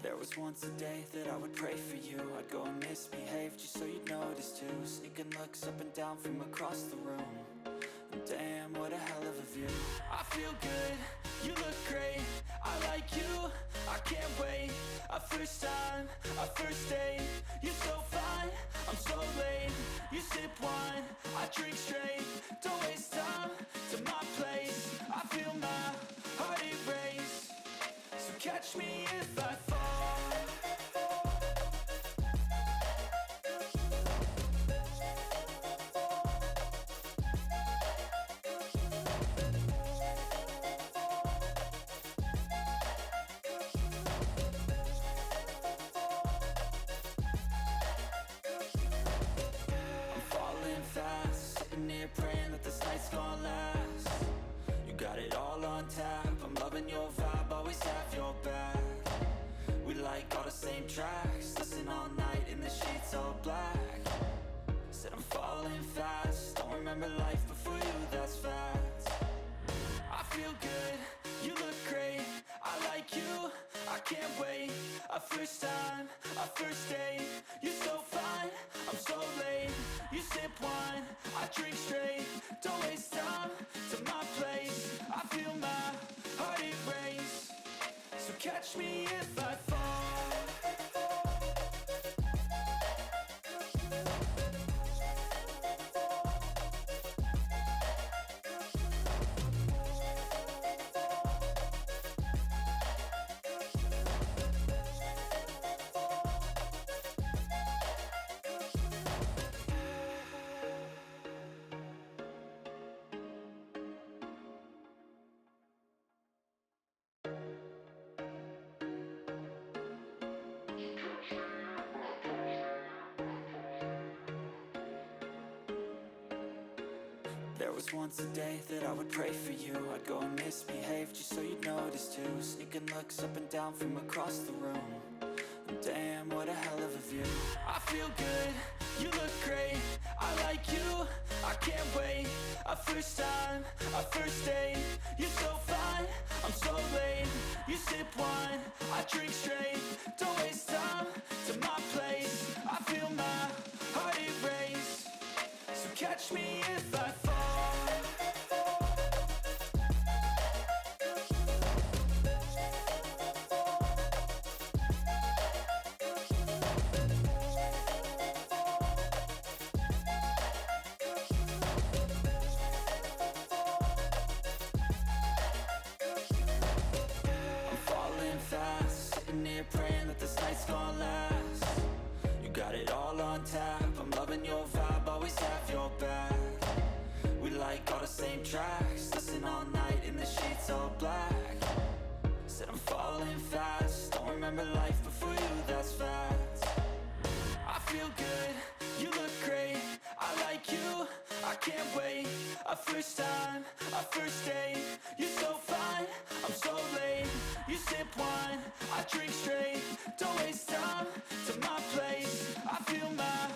There was once a day that I would pray for you. I'd go and misbehave just so you'd notice too. Sneaking looks up and down from across the room. And damn, what a hell of a view. I feel good, you look great, I like you, I can't wait. A first time, a first date. You're so fine, I'm so late. You sip wine, I drink straight. Don't waste time to my place. I feel my heart erase. So catch me if I fall. I'm falling fast, sitting here praying that this night's gonna last. You got it all on tap, I'm loving your vibe, always have your back. We like all the same tracks, listen all night in the sheets all black. Said I'm falling fast, don't remember life before you, that's fact. I feel good, you look great, I like you, I can't wait. A first time, a first date. You're so fine, I'm so late. You sip wine, I drink straight. Don't waste time to my place. I feel my heart erase. So catch me if I fall. There was once a day that I would pray for you. I'd go and misbehave just so you'd notice too. Sneaking looks up and down from across the room. And damn, what a hell of a view. I feel good, you look great, I like you, I can't wait. A first time, a first date. You're so fine, I'm so late. You sip wine, I drink straight. Don't waste time to my place. I feel my heart erase. So catch me if I fall. Praying that this night's gonna last. You got it all on tap, I'm loving your vibe, always have your back. We like all the same tracks, listen all night in the sheets all black. Said I'm falling fast, don't remember life before you, that's fact. I feel good, you look great, I like you, I can't wait. A first time, a first date. You're so fine, I'm so late. You sip wine, I drink straight. Don't waste time to my place. I feel my